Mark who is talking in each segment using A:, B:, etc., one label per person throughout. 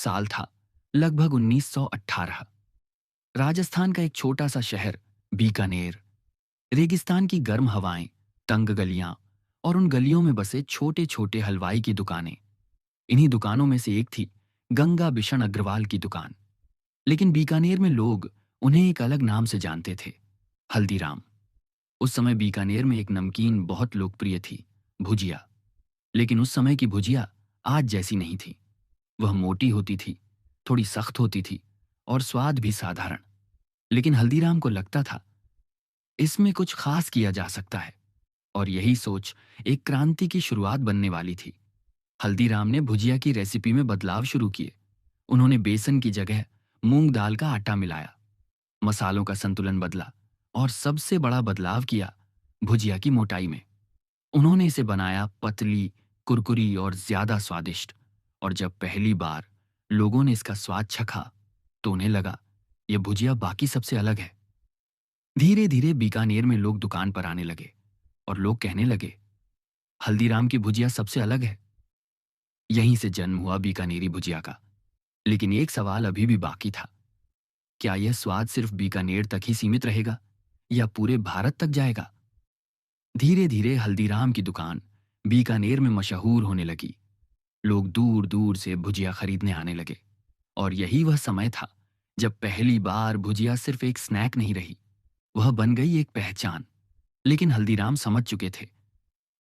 A: साल था लगभग 1918। राजस्थान का एक छोटा सा शहर बीकानेर। रेगिस्तान की गर्म हवाएं, तंग गलियां और उन गलियों में बसे छोटे छोटे हलवाई की दुकानें। इन्हीं दुकानों में से एक थी गंगा बिशन अग्रवाल की दुकान। लेकिन बीकानेर में लोग उन्हें एक अलग नाम से जानते थे, हल्दीराम। उस समय बीकानेर में एक नमकीन बहुत लोकप्रिय थी, भुजिया। लेकिन उस समय की भुजिया आज जैसी नहीं थी। वह मोटी होती थी, थोड़ी सख्त होती थी और स्वाद भी साधारण। लेकिन हल्दीराम को लगता था इसमें कुछ खास किया जा सकता है, और यही सोच एक क्रांति की शुरुआत बनने वाली थी। हल्दीराम ने भुजिया की रेसिपी में बदलाव शुरू किए। उन्होंने बेसन की जगह मूंग दाल का आटा मिलाया, मसालों का संतुलन बदला और सबसे बड़ा बदलाव किया भुजिया की मोटाई में। उन्होंने इसे बनाया पतली, कुरकुरी और ज्यादा स्वादिष्ट। और जब पहली बार लोगों ने इसका स्वाद चखा तो उन्हें लगा यह भुजिया बाकी सबसे अलग है। धीरे धीरे बीकानेर में लोग दुकान पर आने लगे और लोग कहने लगे हल्दीराम की भुजिया सबसे अलग है। यहीं से जन्म हुआ बीकानेरी भुजिया का। लेकिन एक सवाल अभी भी बाकी था, क्या यह स्वाद सिर्फ बीकानेर तक ही सीमित रहेगा या पूरे भारत तक जाएगा? धीरे धीरे हल्दीराम की दुकान बीकानेर में मशहूर होने लगी। लोग दूर दूर से भुजिया खरीदने आने लगे। और यही वह समय था जब पहली बार भुजिया सिर्फ एक स्नैक नहीं रही, वह बन गई एक पहचान। लेकिन हल्दीराम समझ चुके थे,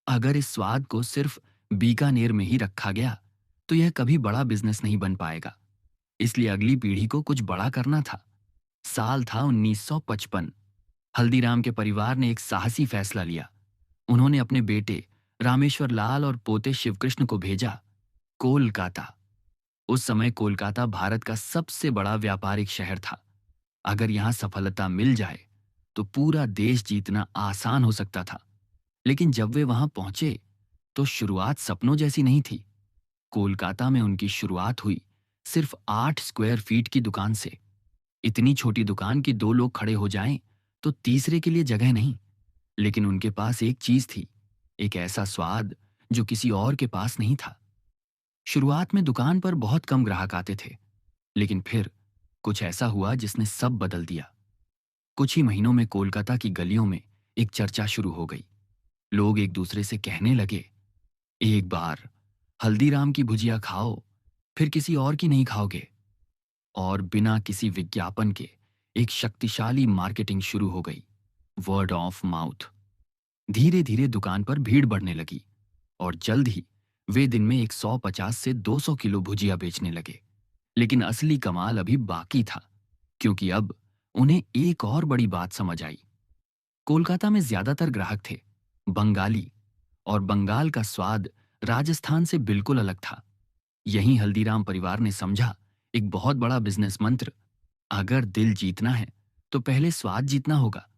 A: अगर इस स्वाद को सिर्फ बीकानेर में ही रखा गया तो यह कभी बड़ा बिजनेस नहीं बन पाएगा। इसलिए अगली पीढ़ी को कुछ बड़ा करना था। साल था 1955। हल्दीराम के परिवार ने एक साहसी फैसला लिया। उन्होंने अपने बेटे रामेश्वर लाल और पोते शिवकृष्ण को भेजा कोलकाता। उस समय कोलकाता भारत का सबसे बड़ा व्यापारिक शहर था। अगर यहां सफलता मिल जाए तो पूरा देश जीतना आसान हो सकता था। लेकिन जब वे वहां पहुंचे तो शुरुआत सपनों जैसी नहीं थी। कोलकाता में उनकी शुरुआत हुई सिर्फ 8 स्क्वायर फीट की दुकान से। इतनी छोटी दुकान कि दो लोग खड़े हो जाएं तो तीसरे के लिए जगह नहीं। लेकिन उनके पास एक चीज थी, एक ऐसा स्वाद जो किसी और के पास नहीं था। शुरुआत में दुकान पर बहुत कम ग्राहक आते थे, लेकिन फिर कुछ ऐसा हुआ जिसने सब बदल दिया। कुछ ही महीनों में कोलकाता की गलियों में एक चर्चा शुरू हो गई। लोग एक दूसरे से कहने लगे, एक बार हल्दीराम की भुजिया खाओ, फिर किसी और की नहीं खाओगे। और बिना किसी विज्ञापन के एक शक्तिशाली मार्केटिंग शुरू हो गई, वर्ड ऑफ माउथ। धीरे धीरे दुकान पर भीड़ बढ़ने लगी और जल्द ही वे दिन में 150 से 200 किलो भुजिया बेचने लगे। लेकिन असली कमाल अभी बाकी था, क्योंकि अब उन्हें एक और बड़ी बात समझ आई। कोलकाता में ज्यादातर ग्राहक थे बंगाली, और बंगाल का स्वाद राजस्थान से बिल्कुल अलग था। यही हल्दीराम परिवार ने समझा एक बहुत बड़ा बिजनेस मंत्र, अगर दिल जीतना है तो पहले स्वाद जीतना होगा।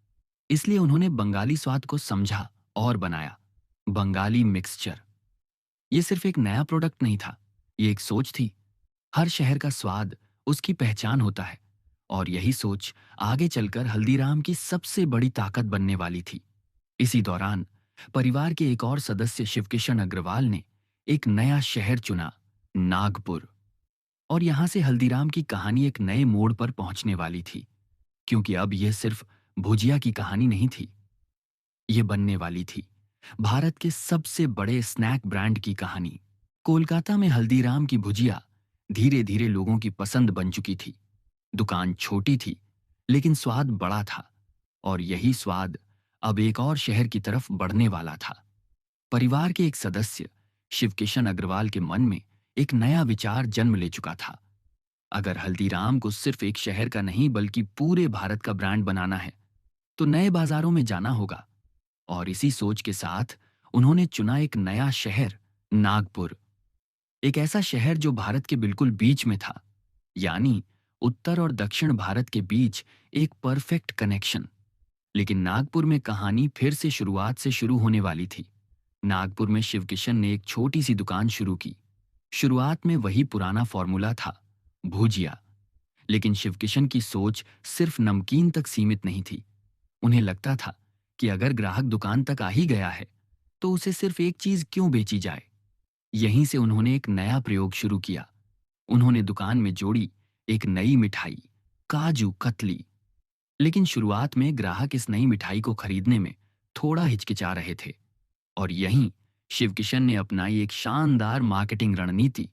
A: इसलिए उन्होंने बंगाली स्वाद को समझा और बनाया बंगाली मिक्सचर। ये सिर्फ एक नया प्रोडक्ट नहीं था, ये एक सोच थी। हर शहर का स्वाद उसकी पहचान होता है, और यही सोच आगे चलकर हल्दीराम की सबसे बड़ी ताकत बनने वाली थी। इसी दौरान परिवार के एक और सदस्य शिवकिशन अग्रवाल ने एक नया शहर चुना, नागपुर। और यहां से हल्दीराम की कहानी एक नए मोड़ पर पहुंचने वाली थी, क्योंकि अब यह सिर्फ भुजिया की कहानी नहीं थी, ये बनने वाली थी भारत के सबसे बड़े स्नैक ब्रांड की कहानी। कोलकाता में हल्दीराम की भुजिया धीरे धीरे लोगों की पसंद बन चुकी थी। दुकान छोटी थी, लेकिन स्वाद बड़ा था, और यही स्वाद अब एक और शहर की तरफ बढ़ने वाला था। परिवार के एक सदस्य शिवकिशन अग्रवाल के मन में एक नया विचार जन्म ले चुका था। अगर हल्दीराम को सिर्फ एक शहर का नहीं बल्कि पूरे भारत का ब्रांड बनाना है तो नए बाजारों में जाना होगा। और इसी सोच के साथ उन्होंने चुना एक नया शहर, नागपुर। एक ऐसा शहर जो भारत के बिल्कुल बीच में था, यानी उत्तर और दक्षिण भारत के बीच एक परफेक्ट कनेक्शन। लेकिन नागपुर में कहानी फिर से शुरुआत से शुरू होने वाली थी। नागपुर में शिवकिशन ने एक छोटी सी दुकान शुरू की। शुरुआत में वही पुराना फॉर्मूला था, भुजिया। लेकिन शिवकिशन की सोच सिर्फ नमकीन तक सीमित नहीं थी। उन्हें लगता था कि अगर ग्राहक दुकान तक आ ही गया है तो उसे सिर्फ एक चीज क्यों बेची जाए। यहीं से उन्होंने एक नया प्रयोग शुरू किया, उन्होंने दुकान में जोड़ी एक नई मिठाई, काजू कतली। लेकिन शुरुआत में ग्राहक इस नई मिठाई को खरीदने में थोड़ा हिचकिचा रहे थे। और यहीं शिवकिशन ने अपनाई एक शानदार मार्केटिंग रणनीति।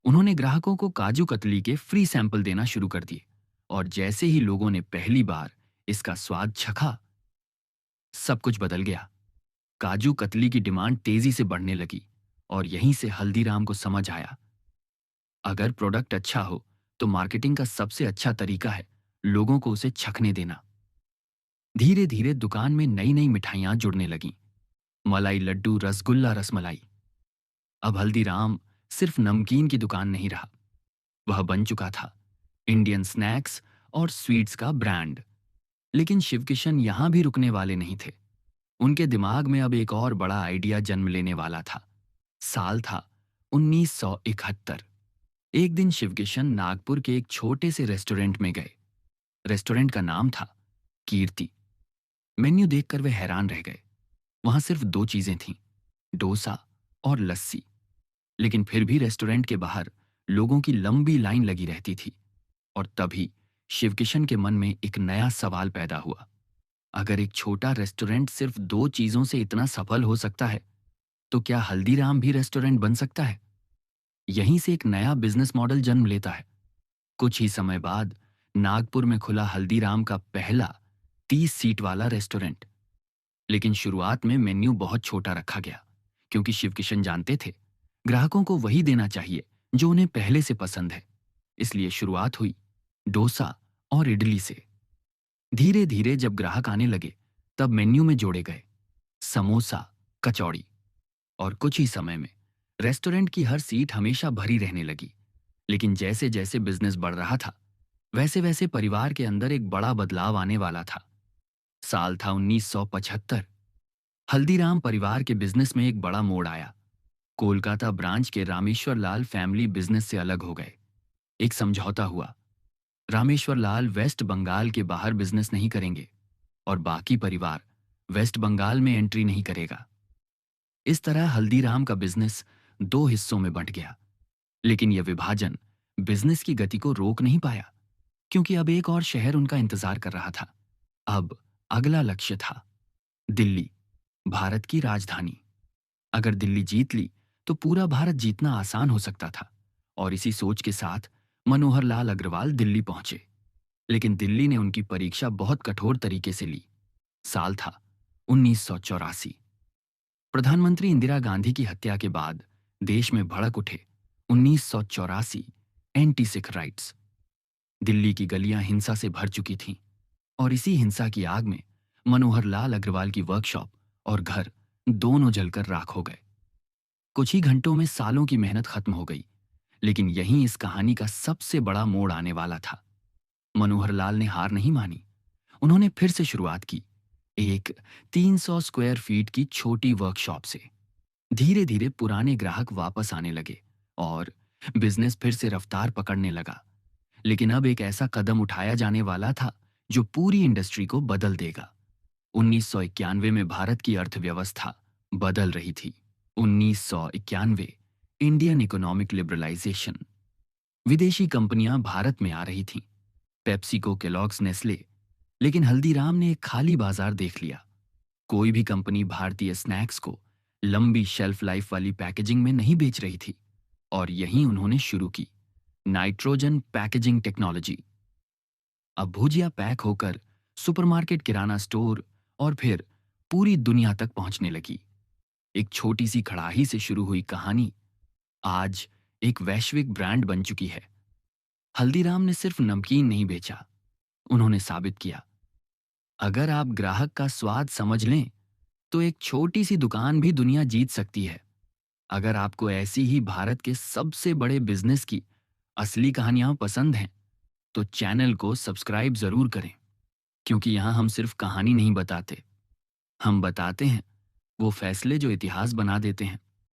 A: उन्होंने ग्राहकों को काजू कतली के फ्री सैंपल देना शुरू कर दिए। और जैसे ही लोगों ने पहली बार इसका स्वाद चखा, सब कुछ बदल गया। काजू कतली की डिमांड तेजी से बढ़ने लगी। और यहीं से हल्दीराम को समझ आया, अगर प्रोडक्ट अच्छा हो तो मार्केटिंग का सबसे अच्छा तरीका है लोगों को उसे चखने देना। धीरे धीरे दुकान में नई नई मिठाइयां जुड़ने लगीं। मलाई लड्डू, रसगुल्ला, रसमलाई। अब हल्दीराम सिर्फ नमकीन की दुकान नहीं रहा, वह बन चुका था इंडियन स्नैक्स और स्वीट्स का ब्रांड। लेकिन शिवकिशन यहां भी रुकने वाले नहीं थे। उनके दिमाग में अब एक और बड़ा आइडिया जन्म लेने वाला था। साल था 1971। एक दिन शिवकिशन नागपुर के एक छोटे से रेस्टोरेंट में गए। रेस्टोरेंट का नाम था कीर्ति। मेन्यू देखकर वे हैरान रह गए। वहां सिर्फ दो चीजें थीं, डोसा और लस्सी। लेकिन फिर भी रेस्टोरेंट के बाहर लोगों की लंबी लाइन लगी रहती थी। और तभी शिवकिशन के मन में एक नया सवाल पैदा हुआ। अगर एक छोटा रेस्टोरेंट सिर्फ दो चीजों से इतना सफल हो सकता है, तो क्या हल्दीराम भी रेस्टोरेंट बन सकता है? यहीं से एक नया बिजनेस मॉडल जन्म लेता है। कुछ ही समय बाद नागपुर में खुला हल्दीराम का पहला 30 सीट वाला रेस्टोरेंट। लेकिन शुरुआत में मेन्यू बहुत छोटा रखा गया, क्योंकि शिवकिशन जानते थे ग्राहकों को वही देना चाहिए जो उन्हें पहले से पसंद है। इसलिए शुरुआत हुई डोसा और इडली से। धीरे धीरे जब ग्राहक आने लगे, तब मेन्यू में जोड़े गए समोसा, कचौड़ी। और कुछ ही समय में रेस्टोरेंट की हर सीट हमेशा भरी रहने लगी। लेकिन जैसे जैसे बिजनेस बढ़ रहा था, वैसे वैसे परिवार के अंदर एक बड़ा बदलाव आने वाला था। साल था 1975। हल्दीराम परिवार के बिजनेस में एक बड़ा मोड़ आया। कोलकाता ब्रांच के रामेश्वर लाल फैमिली बिजनेस से अलग हो गए। एक समझौता हुआ, रामेश्वर लाल वेस्ट बंगाल के बाहर बिजनेस नहीं करेंगे और बाकी परिवार वेस्ट बंगाल में एंट्री नहीं करेगा। इस तरह हल्दीराम का बिजनेस दो हिस्सों में बंट गया। लेकिन यह विभाजन बिजनेस की गति को रोक नहीं पाया, क्योंकि अब एक और शहर उनका इंतजार कर रहा था। अब अगला लक्ष्य था दिल्ली, भारत की राजधानी। अगर दिल्ली जीत ली तो पूरा भारत जीतना आसान हो सकता था। और इसी सोच के साथ मनोहर लाल अग्रवाल दिल्ली पहुंचे। लेकिन दिल्ली ने उनकी परीक्षा बहुत कठोर तरीके से ली। साल था 1984। प्रधानमंत्री इंदिरा गांधी की हत्या के बाद देश में भड़क उठे 1984 एंटी सिख राइट्स। दिल्ली की गलियां हिंसा से भर चुकी थीं। और इसी हिंसा की आग में मनोहर लाल अग्रवाल की वर्कशॉप और घर दोनों जलकर राख हो गए। कुछ ही घंटों में सालों की मेहनत खत्म हो गई। लेकिन यहीं इस कहानी का सबसे बड़ा मोड़ आने वाला था। मनोहर लाल ने हार नहीं मानी। उन्होंने फिर से शुरुआत की, एक 300 स्क्वायर फीट की छोटी वर्कशॉप से। धीरे धीरे पुराने ग्राहक वापस आने लगे और बिजनेस फिर से रफ्तार पकड़ने लगा। लेकिन अब एक ऐसा कदम उठाया जाने वाला था जो पूरी इंडस्ट्री को बदल देगा। 1991 में भारत की अर्थव्यवस्था बदल रही थी। 1991 इंडियन इकोनॉमिक लिबरलाइजेशन। विदेशी कंपनियां भारत में आ रही थीं, पेप्सिको, केलॉग्स, नेस्ले। लेकिन हल्दीराम ने एक खाली बाजार देख लिया। कोई भी कंपनी भारतीय स्नैक्स को लंबी शेल्फ लाइफ वाली पैकेजिंग में नहीं बेच रही थी। और यहीं उन्होंने शुरू की नाइट्रोजन पैकेजिंग टेक्नोलॉजी। अब भुजिया पैक होकर सुपरमार्केट, किराना स्टोर और फिर पूरी दुनिया तक पहुंचने लगी। एक छोटी सी कड़ाही से शुरू हुई कहानी आज एक वैश्विक ब्रांड बन चुकी है। हल्दीराम ने सिर्फ नमकीन नहीं बेचा, उन्होंने साबित किया, अगर आप ग्राहक का स्वाद समझ लें तो एक छोटी सी दुकान भी दुनिया जीत सकती है। अगर आपको ऐसी ही भारत के सबसे बड़े बिजनेस की असली कहानियां पसंद हैं, तो चैनल को सब्सक्राइब जरूर करें, क्योंकि यहां हम सिर्फ कहानी नहीं बताते, हम बताते हैं वो फैसले जो इतिहास बना देते हैं।